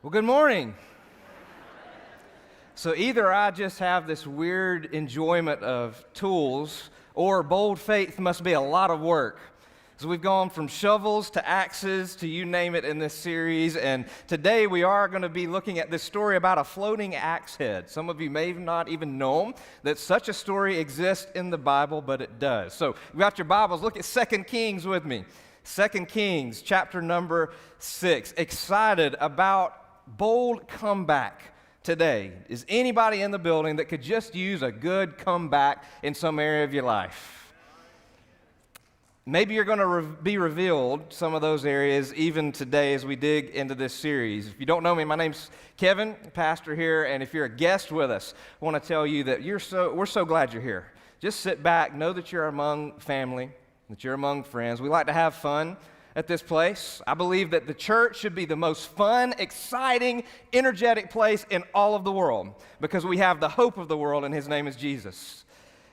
Well, good morning. So either I just have this weird enjoyment of tools, or bold faith must be a lot of work. So we've gone from shovels to axes to you name it in this series, and today we are going to be looking at this story about a floating axe head. Some of you may not even know that such a story exists in the Bible, but it does. So you got your Bibles, look at 2 Kings with me. 2 Kings, chapter number 6. Excited about bold comeback today. Is anybody in the building that could just use a good comeback in some area of your life? Maybe you're going to be revealed some of those areas even today as we dig into this series. If you don't know me, my name's Kevin, pastor here, and if you're a guest with us, I want to tell you that we're so glad you're here. Just sit back, know that you're among family, that you're among friends. We like to have fun at this place. I believe that the church should be the most fun, exciting, energetic place in all of the world because we have the hope of the world, and his name is Jesus.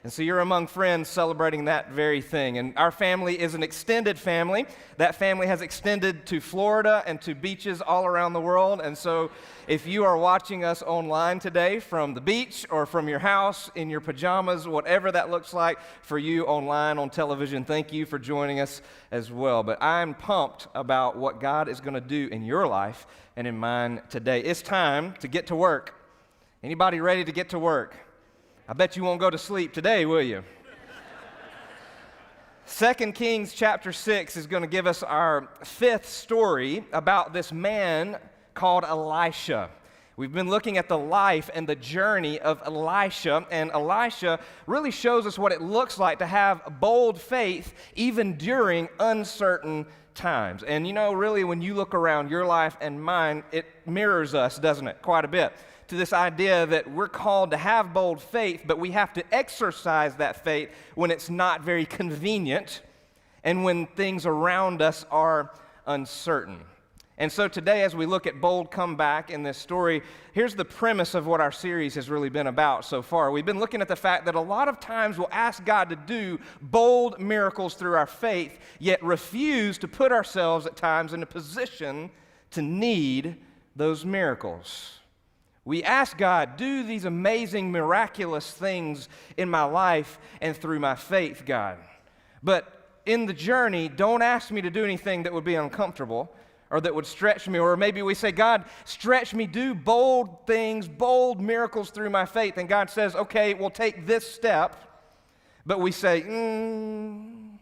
And so you're among friends celebrating that very thing. And our family is an extended family. That family has extended to Florida and to beaches all around the world. And so if you are watching us online today from the beach or from your house in your pajamas, whatever that looks like for you online on television, thank you for joining us as well. But I'm pumped about what God is going to do in your life and in mine today. It's time to get to work. Anybody ready to get to work? I bet you won't go to sleep today, will you? 2 Kings chapter 6 is going to give us our fifth story about this man called Elisha. We've been looking at the life and the journey of Elisha, and Elisha really shows us what it looks like to have bold faith even during uncertain times. And you know, really, when you look around your life and mine, it mirrors us, doesn't it? Quite a bit. To this idea that we're called to have bold faith, but we have to exercise that faith when it's not very convenient and when things around us are uncertain. And so today, as we look at bold comeback in this story, here's the premise of what our series has really been about so far. We've been looking at the fact that a lot of times we'll ask God to do bold miracles through our faith, yet refuse to put ourselves at times in a position to need those miracles. We ask God, do these amazing, miraculous things in my life and through my faith, God. But in the journey, don't ask me to do anything that would be uncomfortable or that would stretch me. Or maybe we say, God, stretch me, do bold things, bold miracles through my faith. And God says, okay, we'll take this step. But we say, and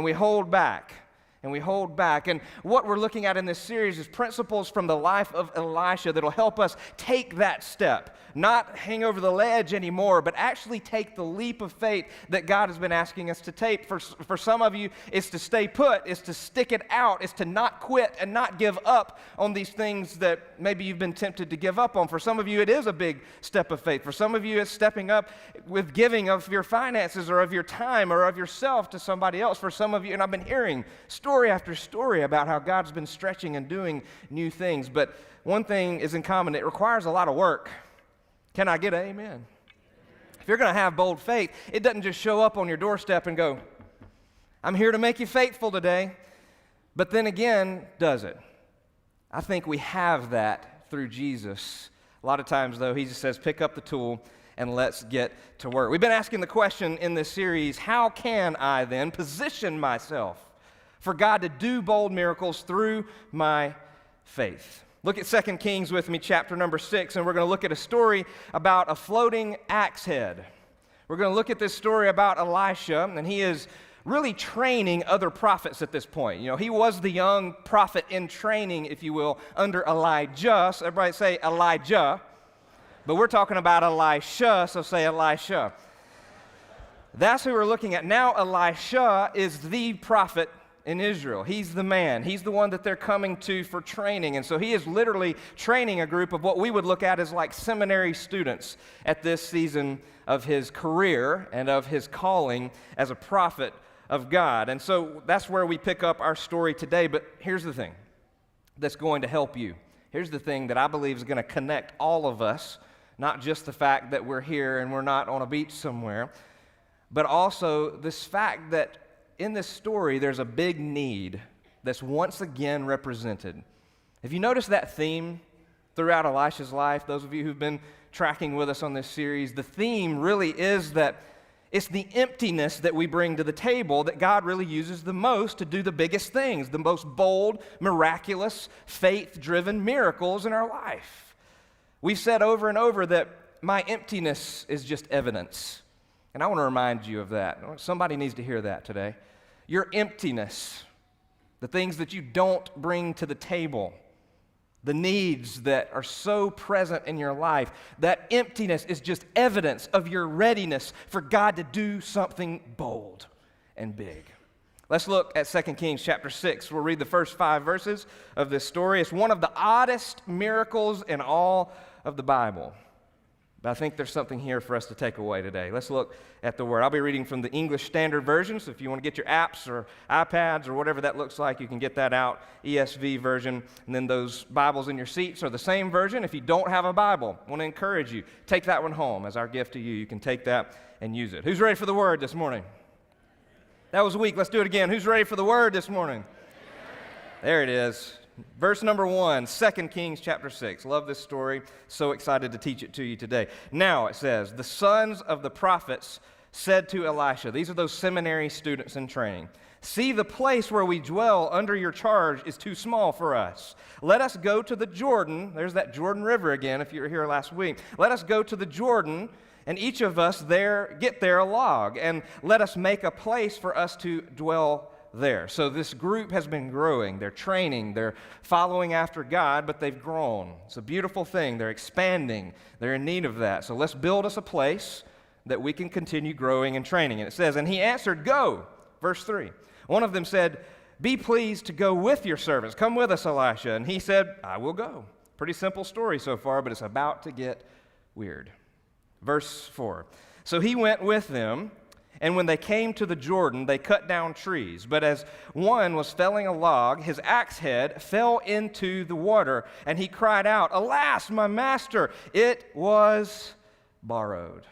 we hold back. And we hold back. And what we're looking at in this series is principles from the life of Elisha that'll help us take that step. Not hang over the ledge anymore, but actually take the leap of faith that God has been asking us to take. For some of you, it's to stay put, it's to stick it out, it's to not quit and not give up on these things that maybe you've been tempted to give up on. For some of you, it is a big step of faith. For some of you, it's stepping up with giving of your finances or of your time or of yourself to somebody else. For some of you, and I've been hearing story after story about how God's been stretching and doing new things. But one thing is in common, it requires a lot of work. Can I get an amen? If you're going to have bold faith, it doesn't just show up on your doorstep and go, I'm here to make you faithful today. But then again, does it? I think we have that through Jesus. A lot of times, though, he just says, pick up the tool and let's get to work. We've been asking the question in this series, how can I then position myself for God to do bold miracles through my faith? Look at 2 Kings with me, chapter number 6, and we're going to look at a story about a floating axe head. We're going to look at this story about Elisha, and he is really training other prophets at this point. You know, he was the young prophet in training, if you will, under Elijah. So everybody say Elijah. But we're talking about Elisha, so say Elisha. That's who we're looking at. Now Elisha is the prophet in Israel. He's the man. He's the one that they're coming to for training. And so he is literally training a group of what we would look at as like seminary students at this season of his career and of his calling as a prophet of God. And so that's where we pick up our story today. But here's the thing that's going to help you. Here's the thing that I believe is going to connect all of us, not just the fact that we're here and we're not on a beach somewhere, but also this fact that in this story, there's a big need that's once again represented. Have you noticed that theme throughout Elisha's life? Those of you who've been tracking with us on this series, the theme really is that it's the emptiness that we bring to the table that God really uses the most to do the biggest things, the most bold, miraculous, faith-driven miracles in our life. We've said over and over that my emptiness is just evidence. And I want to remind you of that. Somebody needs to hear that today. Your emptiness, the things that you don't bring to the table, the needs that are so present in your life, that emptiness is just evidence of your readiness for God to do something bold and big. Let's look at 2 Kings chapter 6. We'll read the first 5 verses of this story. It's one of the oddest miracles in all of the Bible. But I think there's something here for us to take away today. Let's look at the Word. I'll be reading from the English Standard Version, so if you want to get your apps or iPads or whatever that looks like, you can get that out, ESV version. And then those Bibles in your seats are the same version. If you don't have a Bible, I want to encourage you, take that one home as our gift to you. You can take that and use it. Who's ready for the Word this morning? That was weak. Let's do it again. Who's ready for the Word this morning? There it is. Verse number 1, 2 Kings chapter 6. Love this story. So excited to teach it to you today. Now it says, the sons of the prophets said to Elisha, these are those seminary students in training, see, the place where we dwell under your charge is too small for us. Let us go to the Jordan. There's that Jordan River again, if you were here last week. Let us go to the Jordan, and each of us get there a log, and let us make a place for us to dwell there. So this group has been growing. They're training. They're following after God, but they've grown. It's a beautiful thing. They're expanding. They're in need of that. So let's build us a place that we can continue growing and training. And it says, and he answered, go. Verse 3. One of them said, be pleased to go with your servants. Come with us, Elisha. And he said, I will go. Pretty simple story so far, but it's about to get weird. Verse 4. So he went with them, and when they came to the Jordan, they cut down trees. But as one was felling a log, his axe head fell into the water, and he cried out, alas, my master, it was borrowed.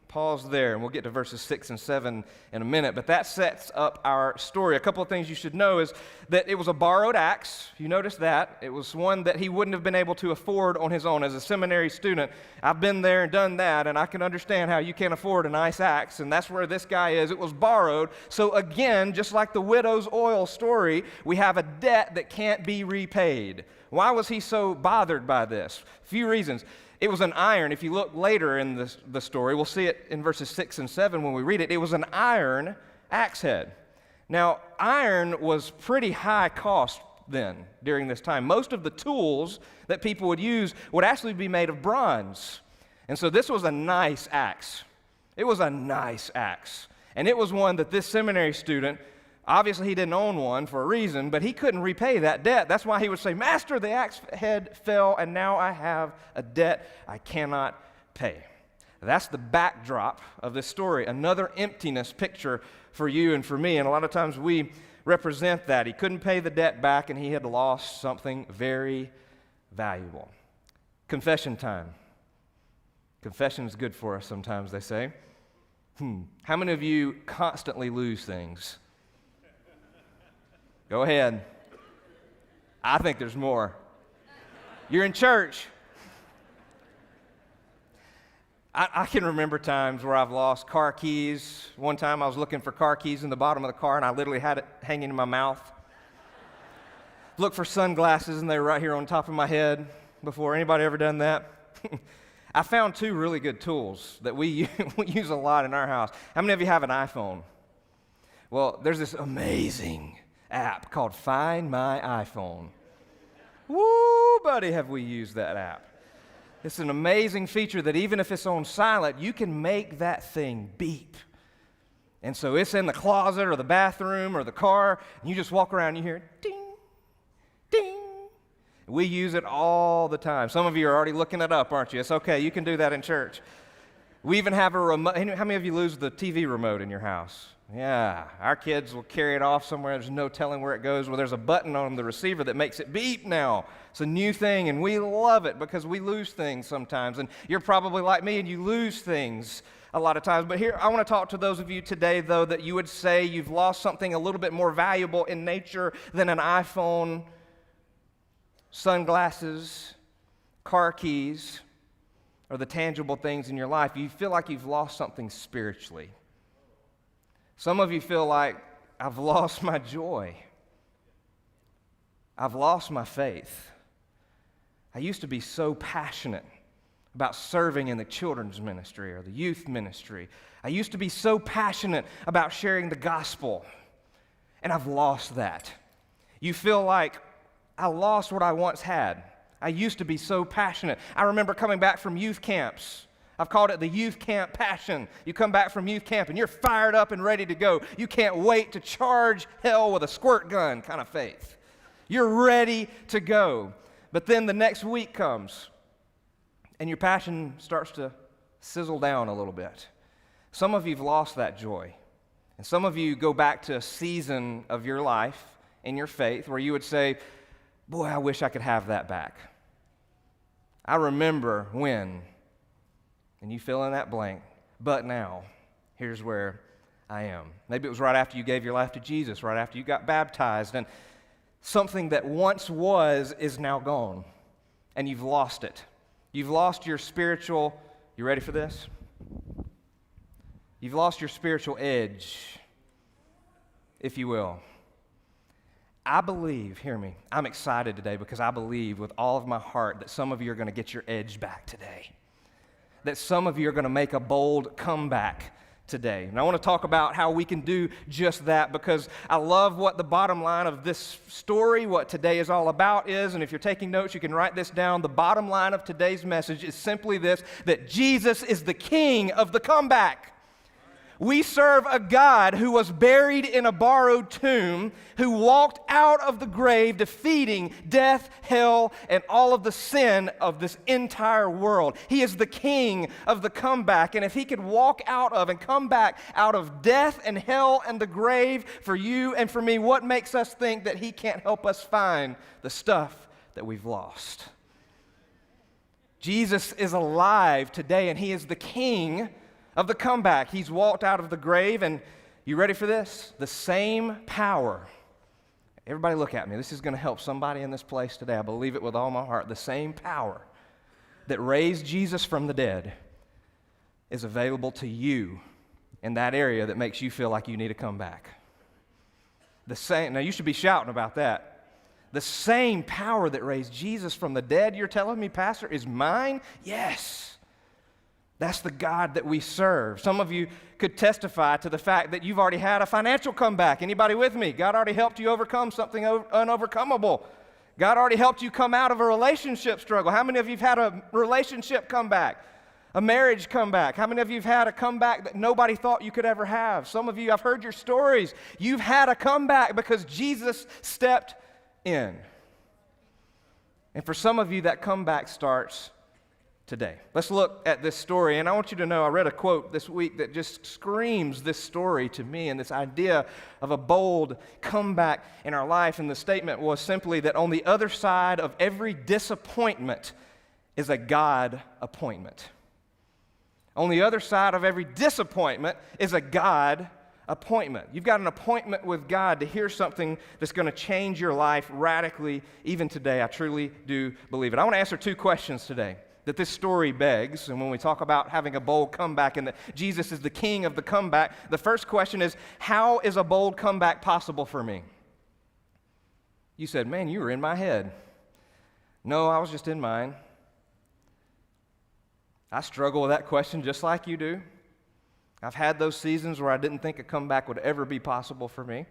Pause there, and we'll get to verses 6 and 7 in a minute, but that sets up our story. A couple of things you should know is that it was a borrowed axe. You notice that. It was one that he wouldn't have been able to afford on his own as a seminary student. I've been there and done that, and I can understand how you can't afford a nice axe, and that's where this guy is. It was borrowed. So again, just like the widow's oil story, we have a debt that can't be repaid. Why was he so bothered by this? A few reasons. It was an iron. If you look later in the story, we'll see it in verses 6 and 7 when we read it. It was an iron axe head. Now, iron was pretty high cost then, during this time. Most of the tools that people would use would actually be made of bronze. And so this was a nice axe. It was a nice axe. And it was one that this seminary student, obviously he didn't own one for a reason, but he couldn't repay that debt. That's why he would say, Master, the axe head fell, and now I have a debt I cannot pay. That's the backdrop of this story, another emptiness picture for you and for me. And a lot of times we represent that. He couldn't pay the debt back, and he had lost something very valuable. Confession time. Confession is good for us sometimes, they say. How many of you constantly lose things? Go ahead. I think there's more. You're in church. I can remember times where I've lost car keys. One time I was looking for car keys in the bottom of the car, and I literally had it hanging in my mouth. Looked for sunglasses, and they were right here on top of my head before. Anybody ever done that? I found 2 really good tools that we use a lot in our house. How many of you have an iPhone? Well, there's this amazing app called Find My iPhone. Woo, buddy, have we used that app. It's an amazing feature that even if it's on silent, you can make that thing beep. And so it's in the closet or the bathroom or the car, and you just walk around and you hear ding, ding. We use it all the time. Some of you are already looking it up, aren't you? It's okay, you can do that in church. We even have a remote. How many of you lose the TV remote in your house? Yeah, our kids will carry it off somewhere. There's no telling where it goes. Well, there's a button on the receiver that makes it beep now. It's a new thing, and we love it because we lose things sometimes. And you're probably like me, and you lose things a lot of times. But here, I want to talk to those of you today, though, that you would say you've lost something a little bit more valuable in nature than an iPhone. sunglasses, car keys, or the tangible things in your life, you feel like you've lost something spiritually. Some of you feel like, I've lost my joy. I've lost my faith. I used to be so passionate about serving in the children's ministry or the youth ministry. I used to be so passionate about sharing the gospel, and I've lost that. You feel like, I lost what I once had. I used to be so passionate. I remember coming back from youth camps. I've called it the youth camp passion. You come back from youth camp and you're fired up and ready to go. You can't wait to charge hell with a squirt gun kind of faith. You're ready to go. But then the next week comes and your passion starts to sizzle down a little bit. Some of you have lost that joy. And some of you go back to a season of your life in your faith where you would say, boy, I wish I could have that back. I remember when, and you fill in that blank, but now, here's where I am. Maybe it was right after you gave your life to Jesus, right after you got baptized, and something that once was is now gone, and you've lost it. You've lost your spiritual, you ready for this? You've lost your spiritual edge, if you will. I believe, hear me, I'm excited today because I believe with all of my heart that some of you are going to get your edge back today. That some of you are going to make a bold comeback today. And I want to talk about how we can do just that because I love what the bottom line of this story, what today is all about is, and if you're taking notes, you can write this down. The bottom line of today's message is simply this, that Jesus is the king of the comeback. We serve a God who was buried in a borrowed tomb, who walked out of the grave defeating death, hell, and all of the sin of this entire world. He is the king of the comeback, and if he could walk out of and come back out of death and hell and the grave for you and for me, what makes us think that he can't help us find the stuff that we've lost? Jesus is alive today, and he is the king of the comeback. He's walked out of the grave, and you ready for this? The same power. Everybody look at me. This is going to help somebody in this place today. I believe it with all my heart. The same power that raised Jesus from the dead is available to you in that area that makes you feel like you need to come back. The same. Now, you should be shouting about that. The same power that raised Jesus from the dead, you're telling me, Pastor, is mine? Yes. That's the God that we serve. Some of you could testify to the fact that you've already had a financial comeback. Anybody with me? God already helped you overcome something unovercomable. God already helped you come out of a relationship struggle. How many of you have had a relationship comeback? A marriage comeback? How many of you have had a comeback that nobody thought you could ever have? Some of you, I've heard your stories. You've had a comeback because Jesus stepped in. And for some of you, that comeback starts today. Let's look at this story, and I want you to know I read a quote this week that just screams this story to me and this idea of a bold comeback in our life, and the statement was simply that on the other side of every disappointment is a God appointment. On the other side of every disappointment is a God appointment. You've got an appointment with God to hear something that's going to change your life radically even today. I truly do believe it. I want to answer two questions today that this story begs, and when we talk about having a bold comeback and that Jesus is the king of the comeback, the first question is, how is a bold comeback possible for me? You said, man, you were in my head. No, I was just in mine. I struggle with that question just like you do. I've had those seasons where I didn't think a comeback would ever be possible for me.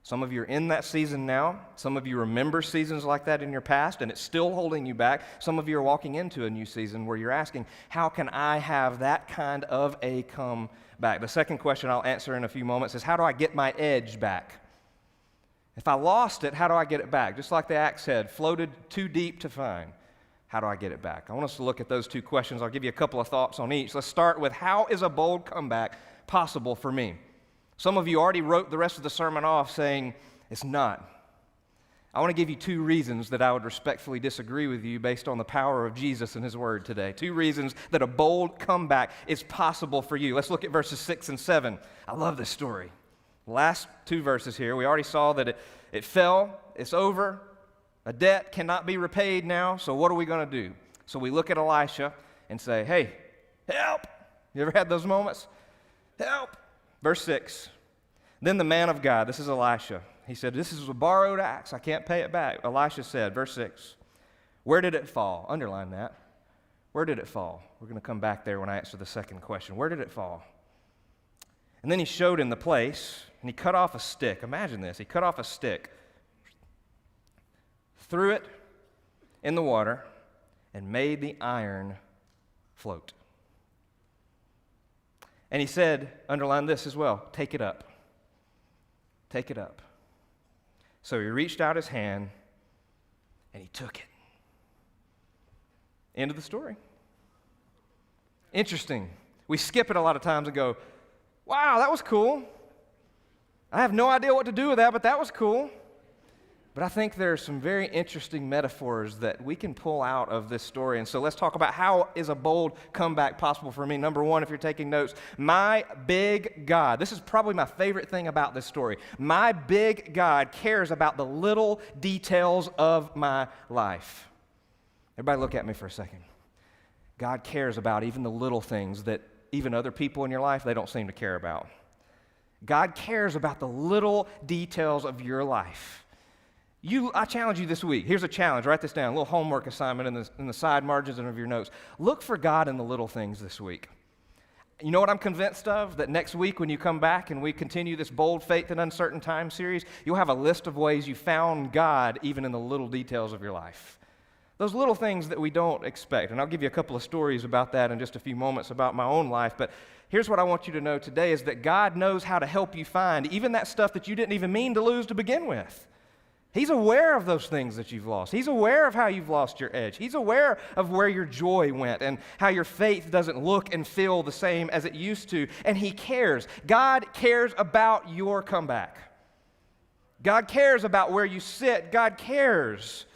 Some of you are in that season now. Some of you remember seasons like that in your past, and it's still holding you back. Some of you are walking into a new season where you're asking, how can I have that kind of a comeback? The second question I'll answer in a few moments is, how do I get my edge back? If I lost it, how do I get it back? Just like the axe head, floated too deep to find. How do I get it back? I want us to look at those two questions. I'll give you a couple of thoughts on each. Let's start with, how is a bold comeback possible for me? Some of you already wrote the rest of the sermon off saying, it's not. I want to give you two reasons that I would respectfully disagree with you based on the power of Jesus and his word today. Two reasons that a bold comeback is possible for you. Let's look at verses 6 and 7. I love this story. Last two verses here, we already saw that it fell, it's over, A debt cannot be repaid now, so what are we going to do? So we look at Elisha and say, hey, help. You ever had those moments? Help. Verse 6. Then the man of God, this is Elisha, he said, this is a borrowed axe. I can't pay it back. Elisha said, verse 6, where did it fall? Underline that. Where did it fall? We're going to come back there when I answer the second question. Where did it fall? And then he showed him the place, and he cut off a stick. Imagine this. He cut off a stick, threw it in the water, and made the iron float. And he said, underline this as well, take it up. Take it up. So he reached out his hand, and he took it. End of the story. Interesting. We skip it a lot of times and go, wow, that was cool. I have no idea what to do with that, but that was cool. But I think there are some very interesting metaphors that we can pull out of this story. And so let's talk about how is a bold comeback possible for me. Number one, if you're taking notes, my big God. This is probably my favorite thing about this story. My big God cares about the little details of my life. Everybody look at me for a second. God cares about even the little things that even other people in your life, they don't seem to care about. God cares about the little details of your life. I challenge you this week. Here's a challenge. Write this down. A little homework assignment in the side margins of your notes. Look for God in the little things this week. You know what I'm convinced of? That next week when you come back and we continue this Bold Faith in Uncertain Times series, you'll have a list of ways you found God even in the little details of your life. Those little things that we don't expect. And I'll give you a couple of stories about that in just a few moments about my own life. But here's what I want you to know today is that God knows how to help you find even that stuff that you didn't even mean to lose to begin with. He's aware of those things that you've lost. He's aware of how you've lost your edge. He's aware of where your joy went and how your faith doesn't look and feel the same as it used to. And He cares. God cares about your comeback. God cares about where you sit. God cares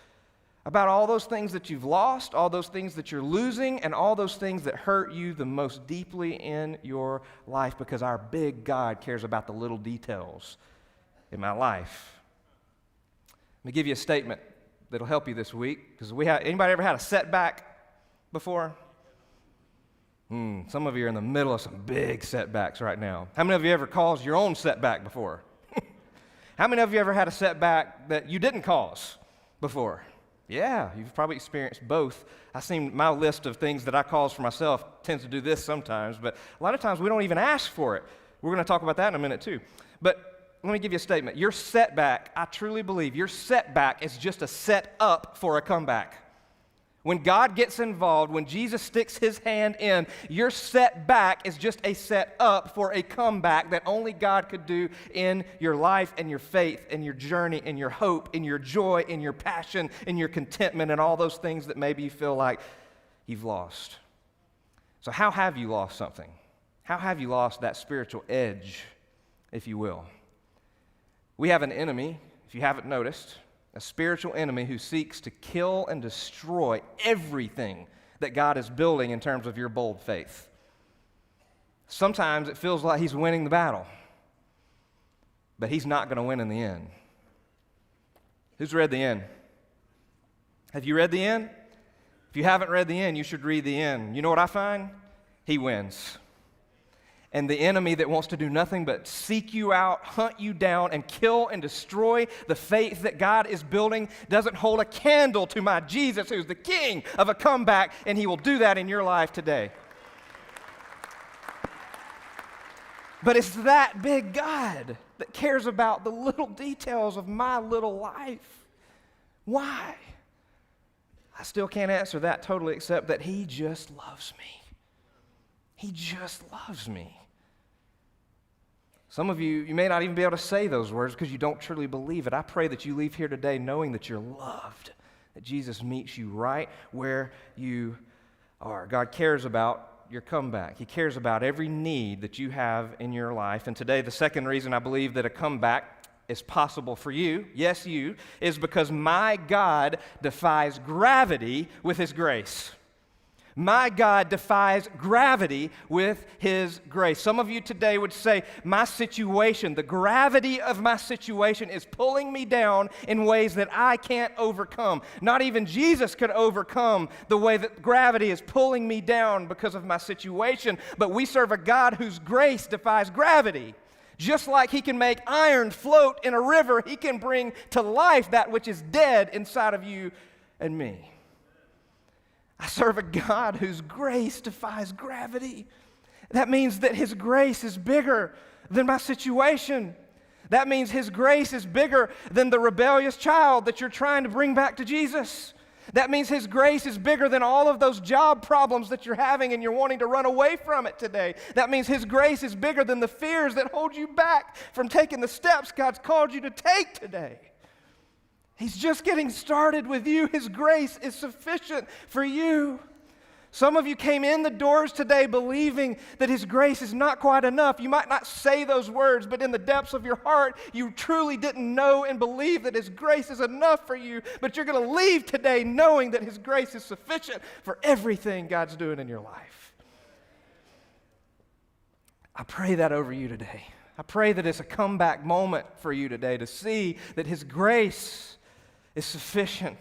about all those things that you've lost, all those things that you're losing, and all those things that hurt you the most deeply in your life, because our big God cares about the little details in my life. Let me give you a statement that'll help you this week, because anybody ever had a setback before? Some of you are in the middle of some big setbacks right now. How many of you ever caused your own setback before? How many of you ever had a setback that you didn't cause before? Yeah, you've probably experienced both. My list of things that I cause for myself tends to do this sometimes, but a lot of times we don't even ask for it. We're going to talk about that in a minute too. But let me give you a statement. Your setback, I truly believe, your setback is just a set up for a comeback. When God gets involved, when Jesus sticks His hand in, your setback is just a set up for a comeback that only God could do in your life and your faith and your journey and your hope and your joy and your passion and your contentment and all those things that maybe you feel like you've lost. So how have you lost something? How have you lost that spiritual edge, if you will? We have an enemy, if you haven't noticed, a spiritual enemy who seeks to kill and destroy everything that God is building in terms of your bold faith. Sometimes it feels like he's winning the battle, but he's not going to win in the end. Who's read the end? Have you read the end? If you haven't read the end, you should read the end. You know what I find? He wins. And the enemy that wants to do nothing but seek you out, hunt you down, and kill and destroy the faith that God is building doesn't hold a candle to my Jesus, who's the king of a comeback, and He will do that in your life today. But it's that big God that cares about the little details of my little life. Why? I still can't answer that totally, except that He just loves me. He just loves me. Some of you may not even be able to say those words because you don't truly believe it. I pray that you leave here today knowing that you're loved, that Jesus meets you right where you are. God cares about your comeback. He cares about every need that you have in your life. And today, the second reason I believe that a comeback is possible for you, yes, you, is because my God defies gravity with His grace. My God defies gravity with His grace. Some of you today would say, my situation, the gravity of my situation is pulling me down in ways that I can't overcome. Not even Jesus could overcome the way that gravity is pulling me down because of my situation. But we serve a God whose grace defies gravity. Just like He can make iron float in a river, He can bring to life that which is dead inside of you and me. I serve a God whose grace defies gravity. That means that His grace is bigger than my situation. That means His grace is bigger than the rebellious child that you're trying to bring back to Jesus. That means His grace is bigger than all of those job problems that you're having and you're wanting to run away from it today. That means His grace is bigger than the fears that hold you back from taking the steps God's called you to take today. He's just getting started with you. His grace is sufficient for you. Some of you came in the doors today believing that His grace is not quite enough. You might not say those words, but in the depths of your heart, you truly didn't know and believe that His grace is enough for you. But you're going to leave today knowing that His grace is sufficient for everything God's doing in your life. I pray that over you today. I pray that it's a comeback moment for you today to see that His grace is sufficient.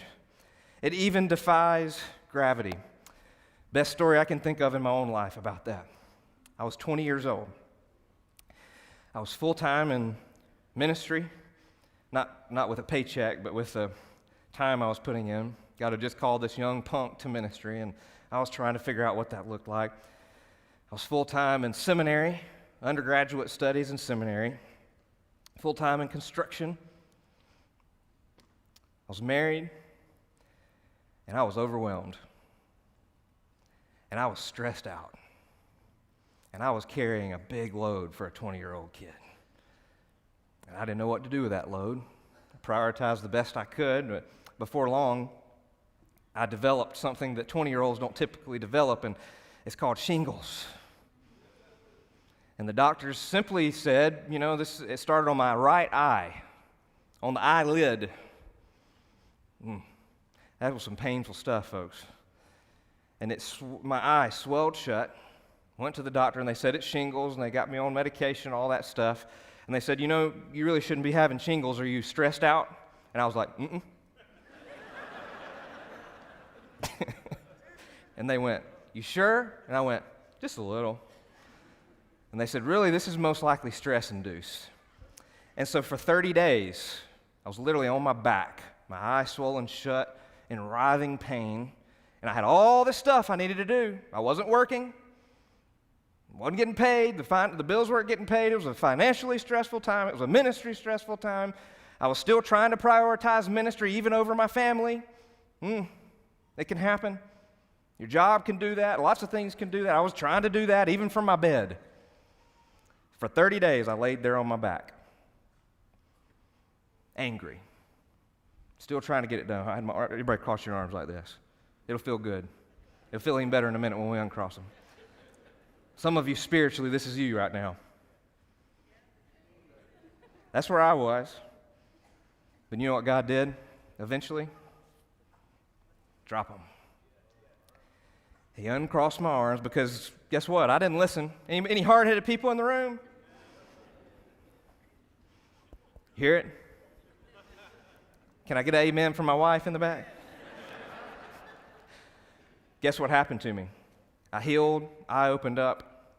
It even defies gravity. Best story I can think of in my own life about that. I was 20 years old. I was full-time in ministry, not with a paycheck, but with the time I was putting in. God had just called this young punk to ministry, and I was trying to figure out what that looked like. I was full-time in seminary, undergraduate studies in seminary, full-time in construction. I was married, and I was overwhelmed, and I was stressed out, and I was carrying a big load for a 20-year-old kid, and I didn't know what to do with that load. I prioritized the best I could, but before long, I developed something that 20-year-olds don't typically develop, and it's called shingles. And the doctors simply said, it started on my right eye, on the eyelid. That was some painful stuff, folks. And my eye swelled shut. Went to the doctor, and they said it's shingles, and they got me on medication, all that stuff. And they said, you really shouldn't be having shingles. Are you stressed out? And I was like, mm-mm. And they went, you sure? And I went, just a little. And they said, really, this is most likely stress-induced. And so for 30 days, I was literally on my back, my eye swollen shut, in writhing pain, and I had all this stuff I needed to do. I wasn't working, wasn't getting paid, the bills weren't getting paid. It was a financially stressful time. It was a ministry stressful time. I was still trying to prioritize ministry even over my family. It can happen. Your job can do that. Lots of things can do that. I was trying to do that even from my bed. For 30 days, I laid there on my back, angry. Still trying to get it done. I had everybody cross your arms like this. It'll feel good. It'll feel even better in a minute when we uncross them. Some of you spiritually, this is you right now. That's where I was. But you know what God did eventually? Drop them. He uncrossed my arms because guess what? I didn't listen. Any hard-headed people in the room? Hear it? Can I get an amen from my wife in the back? Guess what happened to me? I healed, eye opened up.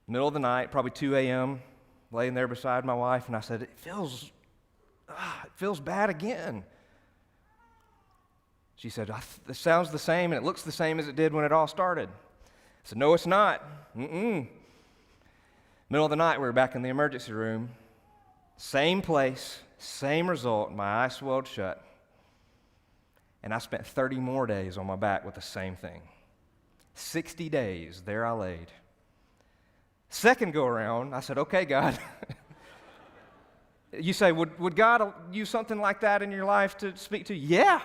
Middle of the night, probably 2 a.m., laying there beside my wife, and I said, it feels bad again. She said, it sounds the same and it looks the same as it did when it all started. I said, no, it's not. Middle of the night, we were back in the emergency room. Same place, same result. My eye swelled shut. And I spent 30 more days on my back with the same thing. 60 days, there I laid. Second go around, I said, okay, God. You say, would God use something like that in your life to speak to you? Yeah.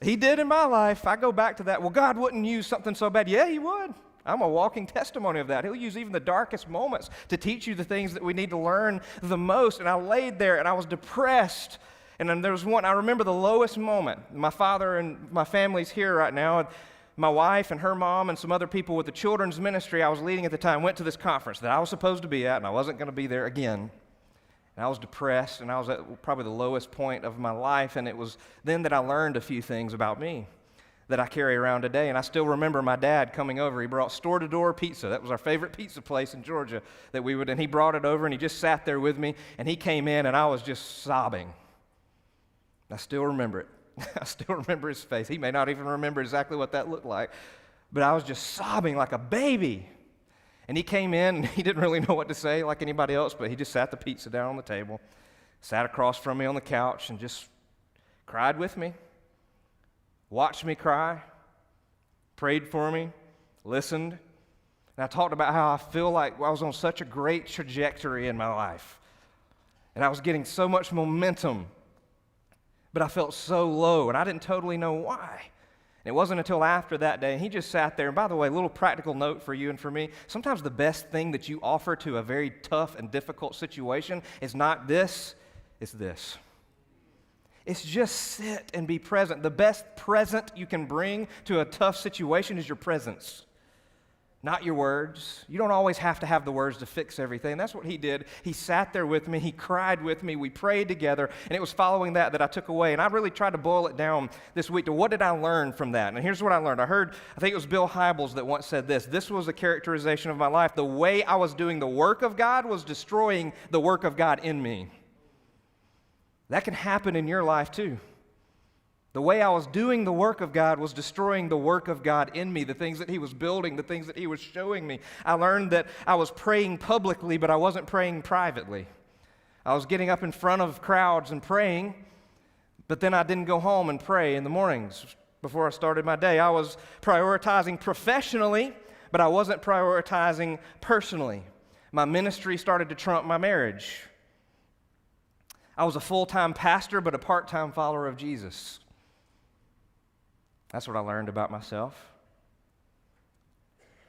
He did in my life. I go back to that. Well, God wouldn't use something so bad. Yeah, He would. I'm a walking testimony of that. He'll use even the darkest moments to teach you the things that we need to learn the most. And I laid there and I was depressed. And then there was one, I remember the lowest moment. My father and my family's here right now. my wife and her mom and some other people with the children's ministry I was leading at the time went to this conference that I was supposed to be at, and I wasn't going to be there again. And I was depressed, and I was at probably the lowest point of my life, and it was then that I learned a few things about me that I carry around today. And I still remember my dad coming over. He brought store-to-door pizza. That was our favorite pizza place in Georgia that we would, and he brought it over, and he just sat there with me, and he came in, and I was just sobbing. I still remember it. I still remember his face. He may not even remember exactly what that looked like, but I was just sobbing like a baby. And he came in, and he didn't really know what to say like anybody else, but he just sat the pizza down on the table, sat across from me on the couch, and just cried with me, watched me cry, prayed for me, listened. And I talked about how I feel like I was on such a great trajectory in my life, and I was getting so much momentum, but I felt so low, and I didn't totally know why. And it wasn't until after that day, and he just sat there. And by the way, a little practical note for you and for me. Sometimes the best thing that you offer to a very tough and difficult situation is not this, it's this. It's just sit and be present. The best present you can bring to a tough situation is your presence, not your words. You don't always have to have the words to fix everything. That's what he did. He sat there with me. He cried with me. We prayed together. And it was following that I took away. And I really tried to boil it down this week to what did I learn from that? And here's what I learned. I think it was Bill Hybels that once said this. This was a characterization of my life. The way I was doing the work of God was destroying the work of God in me. That can happen in your life too. The way I was doing the work of God was destroying the work of God in me, the things that he was building, the things that he was showing me. I learned that I was praying publicly, but I wasn't praying privately. I was getting up in front of crowds and praying, but then I didn't go home and pray in the mornings before I started my day. I was prioritizing professionally, but I wasn't prioritizing personally. My ministry started to trump my marriage. I was a full-time pastor, but a part-time follower of Jesus. That's what I learned about myself.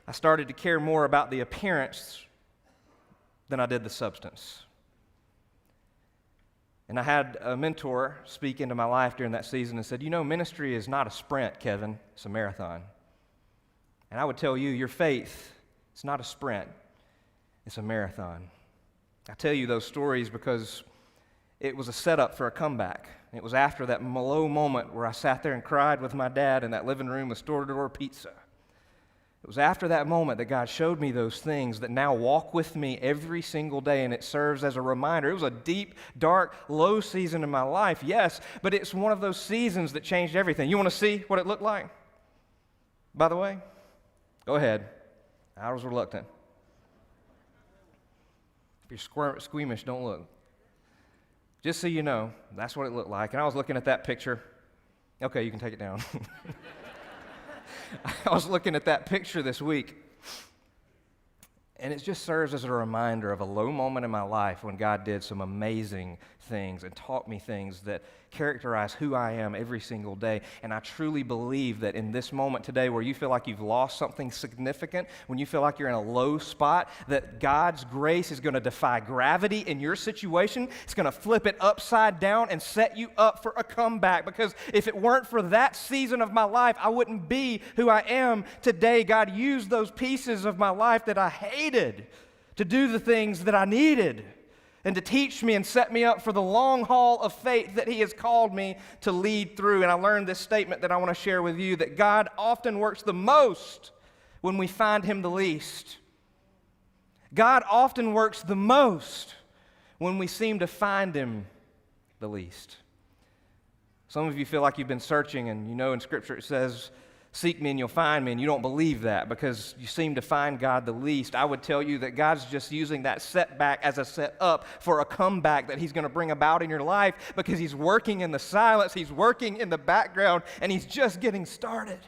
I started to care more about the appearance than I did the substance. And I had a mentor speak into my life during that season and said, you know, ministry is not a sprint, Kevin, it's a marathon. And I would tell you, your faith, it's not a sprint, it's a marathon. I tell you those stories because it was a setup for a comeback. It was after that low moment where I sat there and cried with my dad in that living room with store-to-door pizza. It was after that moment that God showed me those things that now walk with me every single day, and it serves as a reminder. It was a deep, dark, low season in my life, yes, but it's one of those seasons that changed everything. You want to see what it looked like? By the way, go ahead. I was reluctant. If you're squeamish, don't look. Just so you know, that's what it looked like. And I was looking at that picture. Okay, you can take it down. I was looking at that picture this week, and it just serves as a reminder of a low moment in my life when God did some amazing things and taught me things that characterize who I am every single day. And I truly believe that in this moment today where you feel like you've lost something significant, when you feel like you're in a low spot, that God's grace is going to defy gravity in your situation. It's going to flip it upside down and set you up for a comeback. Because if it weren't for that season of my life, I wouldn't be who I am today. God used those pieces of my life that I hated to do the things that I needed, and to teach me and set me up for the long haul of faith that he has called me to lead through. And I learned this statement that I want to share with you, that God often works the most when we find him the least. God often works the most when we seem to find him the least. Some of you feel like you've been searching, and you know in Scripture it says, seek me and you'll find me, and you don't believe that because you seem to find God the least. I would tell you that God's just using that setback as a set up for a comeback that he's going to bring about in your life, because he's working in the silence, he's working in the background, and he's just getting started.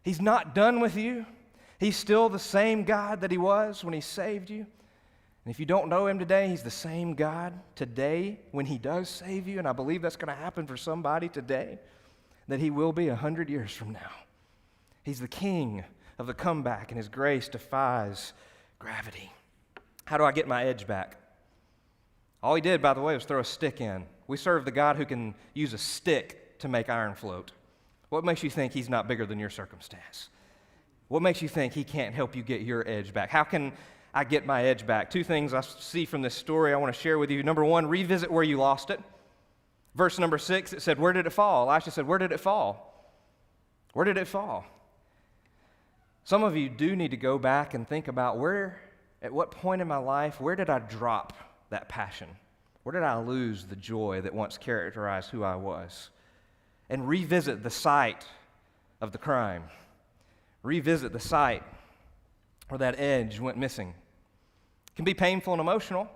He's not done with you. He's still the same God that he was when he saved you. And if you don't know him today, he's the same God today when he does save you, and I believe that's going to happen for somebody today, that he will be 100 years from now. He's the king of the comeback, and his grace defies gravity. How do I get my edge back? All he did, by the way, was throw a stick in. We serve the God who can use a stick to make iron float. What makes you think he's not bigger than your circumstance? What makes you think he can't help you get your edge back? How can I get my edge back? Two things I see from this story I want to share with you. Number one, revisit where you lost it. Verse number 6, it said, where did it fall? Elisha said, where did it fall? Where did it fall? Some of you do need to go back and think about at what point in my life, where did I drop that passion? Where did I lose the joy that once characterized who I was? And revisit the site of the crime. Revisit the site where that edge went missing. It can be painful and emotional,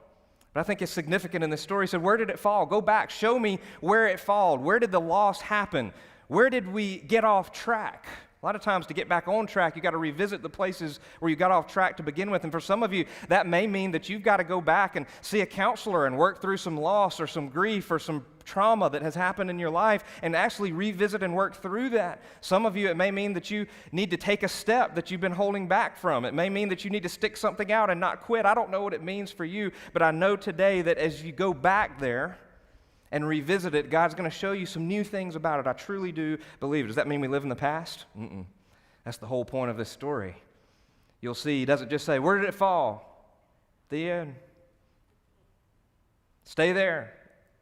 but I think it's significant in this story. He said, where did it fall? Go back. Show me where it falled. Where did the loss happen? Where did we get off track? A lot of times to get back on track, you got to revisit the places where you got off track to begin with. And for some of you, that may mean that you've got to go back and see a counselor and work through some loss or some grief or some trauma that has happened in your life and actually revisit and work through that. Some of you, it may mean that you need to take a step that you've been holding back from. It may mean that you need to stick something out and not quit. I don't know what it means for you, but I know today that as you go back there and revisit it, God's going to show you some new things about it. I truly do believe it. Does that mean we live in the past? Mm-mm. That's the whole point of this story. You'll see, he doesn't just say, where did it fall? The end. Stay there.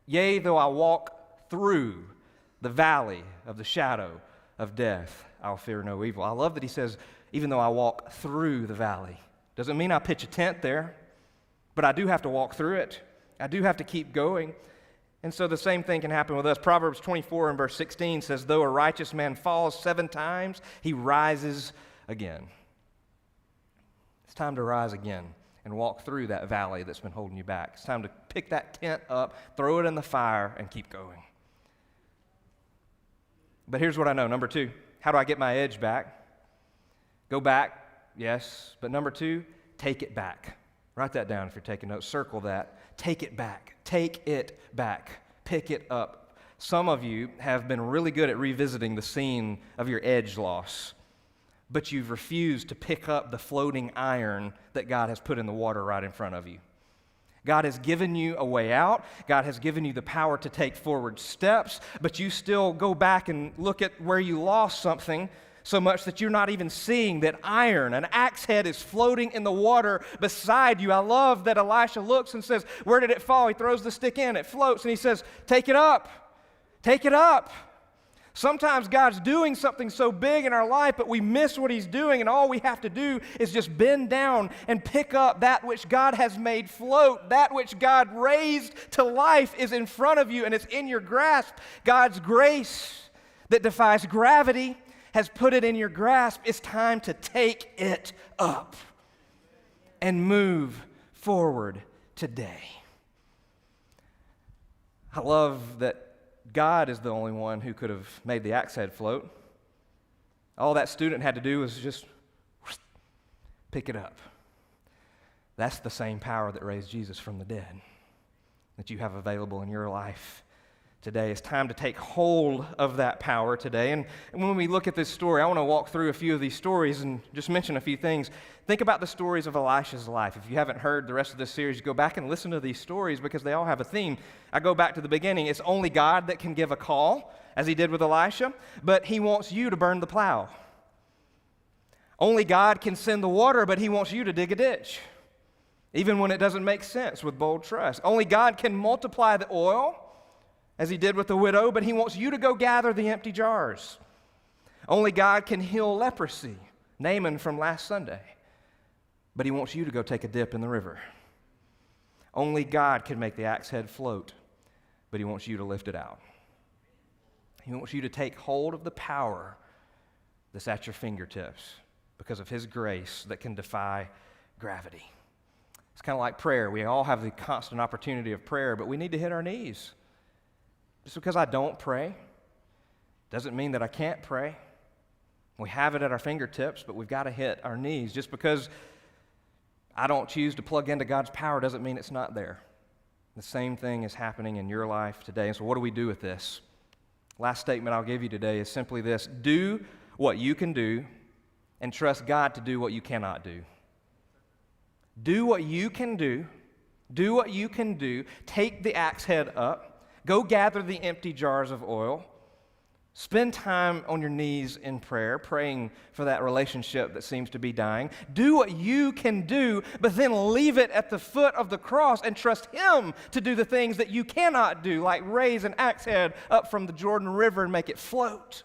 Yea, though I walk through the valley of the shadow of death, I'll fear no evil. I love that he says, even though I walk through the valley. Doesn't mean I pitch a tent there, but I do have to walk through it. I do have to keep going. And so the same thing can happen with us. Proverbs 24 and verse 16 says, though a righteous man falls 7 times, he rises again. It's time to rise again and walk through that valley that's been holding you back. It's time to pick that tent up, throw it in the fire, and keep going. But here's what I know. Number 2, how do I get my edge back? Go back, yes. But number 2, take it back. Write that down if you're taking notes. Circle that. Take it back. Take it back. Pick it up. Some of you have been really good at revisiting the scene of your edge loss, but you've refused to pick up the floating iron that God has put in the water right in front of you. God has given you a way out. God has given you the power to take forward steps, but you still go back and look at where you lost something so much that you're not even seeing that iron, an axe head, is floating in the water beside you. I love that Elisha looks and says, where did it fall? He throws the stick in, it floats, and he says, take it up. Take it up. Sometimes God's doing something so big in our life, but we miss what he's doing, and all we have to do is just bend down and pick up that which God has made float. That which God raised to life is in front of you, and it's in your grasp. God's grace that defies gravity has put it in your grasp. It's time to take it up and move forward today. I love that God is the only one who could have made the axe head float. All that student had to do was just pick it up. That's the same power that raised Jesus from the dead that you have available in your life today. It's time to take hold of that power today. And when we look at this story, I want to walk through a few of these stories and just mention a few things. Think about the stories of Elisha's life. If you haven't heard the rest of this series, go back and listen to these stories because they all have a theme. I go back to the beginning. It's only God that can give a call, as he did with Elisha, but he wants you to burn the plow. Only God can send the water, but he wants you to dig a ditch, even when it doesn't make sense, with bold trust. Only God can multiply the oil, as he did with the widow, but he wants you to go gather the empty jars. Only God can heal leprosy, Naaman from last Sunday, but he wants you to go take a dip in the river. Only God can make the axe head float, but he wants you to lift it out. He wants you to take hold of the power that's at your fingertips because of his grace that can defy gravity. It's kind of like prayer. We all have the constant opportunity of prayer, but we need to hit our knees. Just because I don't pray doesn't mean that I can't pray. We have it at our fingertips, but we've got to hit our knees. Just because I don't choose to plug into God's power doesn't mean it's not there. The same thing is happening in your life today. And so what do we do with this? Last statement I'll give you today is simply this: do what you can do and trust God to do what you cannot do. Do what you can do. Do what you can do. Take the axe head up. Go gather the empty jars of oil Spend time on your knees in prayer, praying for that relationship that seems to be dying. Do what you can do, but then leave it at the foot of the cross and trust Him to do the things that you cannot do, like raise an axe head up from the Jordan River and make it float.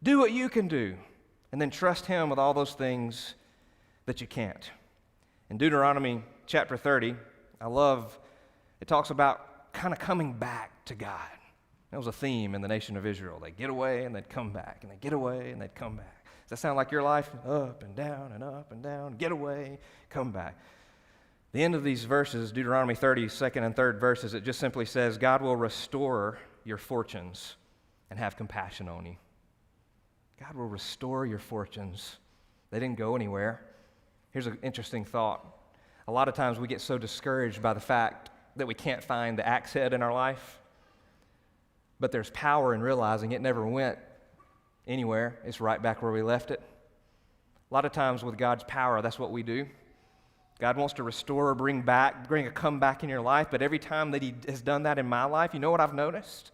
Do what you can do, and then trust Him with all those things that you can't. In Deuteronomy chapter 30, it talks about kind of coming back to God. That was a theme in the nation of Israel. They'd get away and they'd come back, and they'd get away and they'd come back. Does that sound like your life? Up and down and up and down, get away, come back. The end of these verses, Deuteronomy 30, second and third verses, it just simply says, God will restore your fortunes and have compassion on you. God will restore your fortunes. They didn't go anywhere. Here's an interesting thought. A lot of times we get so discouraged by the fact that we can't find the axe head in our life. But there's power in realizing it never went anywhere. It's right back where we left it. A lot of times with God's power, that's what we do. God wants to restore or bring a comeback in your life, but every time that He has done that in my life, you know what I've noticed?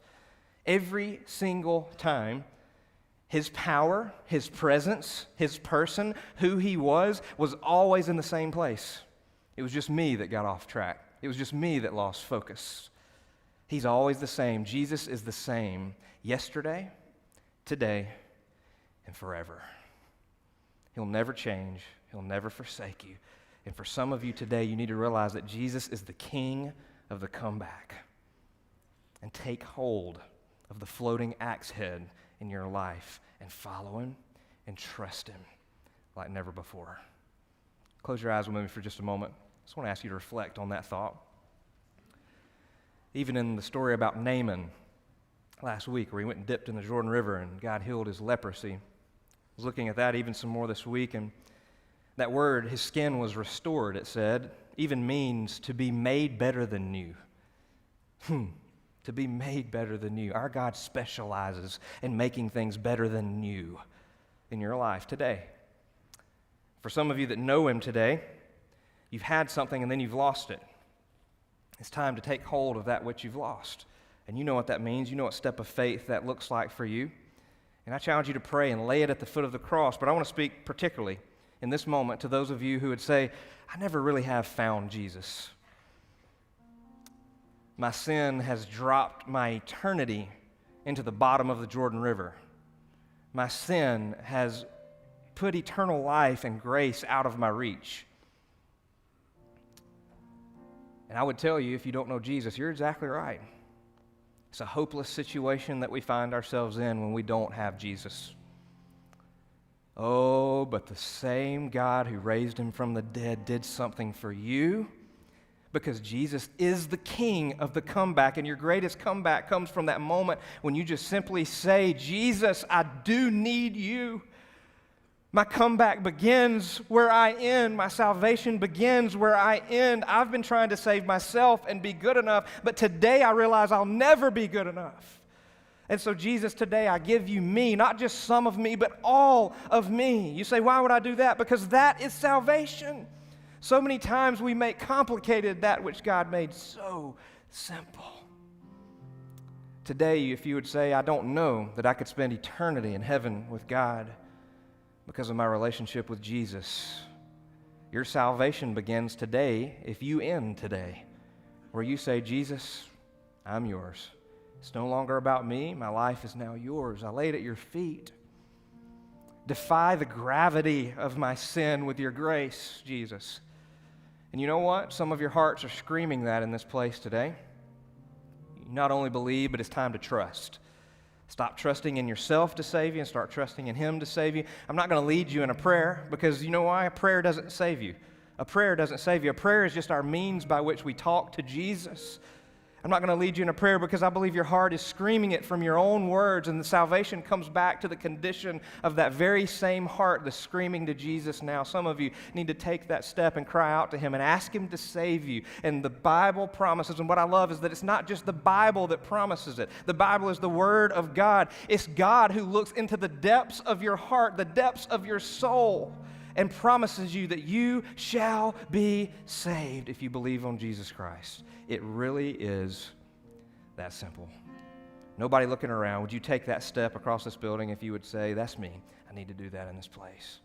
Every single time, His power, His presence, His person, who He was always in the same place. It was just me that got off track. It was just me that lost focus. He's always the same. Jesus is the same yesterday, today, and forever. He'll never change. He'll never forsake you. And for some of you today, you need to realize that Jesus is the King of the comeback. And take hold of the floating axe head in your life and follow Him and trust Him like never before. Close your eyes with me for just a moment. I just want to ask you to reflect on that thought. Even in the story about Naaman last week, where he went and dipped in the Jordan River and God healed his leprosy. I was looking at that even some more this week, and that word, his skin was restored, it said, even means to be made better than new. To be made better than new. Our God specializes in making things better than new in your life today. For some of you that know Him today, you've had something and then you've lost it. It's time to take hold of that which you've lost. And you know what that means. You know what step of faith that looks like for you. And I challenge you to pray and lay it at the foot of the cross. But I want to speak particularly in this moment to those of you who would say, I never really have found Jesus. My sin has dropped my eternity into the bottom of the Jordan River. My sin has put eternal life and grace out of my reach. And I would tell you, if you don't know Jesus, you're exactly right. It's a hopeless situation that we find ourselves in when we don't have Jesus. Oh, but the same God who raised Him from the dead did something for you, because Jesus is the King of the comeback, and your greatest comeback comes from that moment when you just simply say, Jesus, I do need you. My comeback begins where I end. My salvation begins where I end. I've been trying to save myself and be good enough, but today I realize I'll never be good enough. And so, Jesus, today I give you me, not just some of me, but all of me. You say, why would I do that? Because that is salvation. So many times we make complicated that which God made so simple. Today, if you would say, I don't know that I could spend eternity in heaven with God because of my relationship with Jesus, your salvation begins today if you end today, where you say, Jesus, I'm yours. It's no longer about me. My life is now yours. I lay it at your feet. Defy the gravity of my sin with your grace, Jesus. And you know what? Some of your hearts are screaming that in this place today. You not only believe, but it's time to trust. Stop trusting in yourself to save you and start trusting in Him to save you. I'm not going to lead you in a prayer because you know why? A prayer doesn't save you. A prayer doesn't save you. A prayer is just our means by which we talk to Jesus. I'm not going to lead you in a prayer because I believe your heart is screaming it from your own words, and the salvation comes back to the condition of that very same heart that's screaming to Jesus now. Some of you need to take that step and cry out to Him and ask Him to save you. And the Bible promises, and what I love is that it's not just the Bible that promises it. The Bible is the Word of God. It's God who looks into the depths of your heart, the depths of your soul, and promises you that you shall be saved if you believe on Jesus Christ. It really is that simple. nobody looking around, would you take that step across this building if you would say, that's me, I need to do that in this place?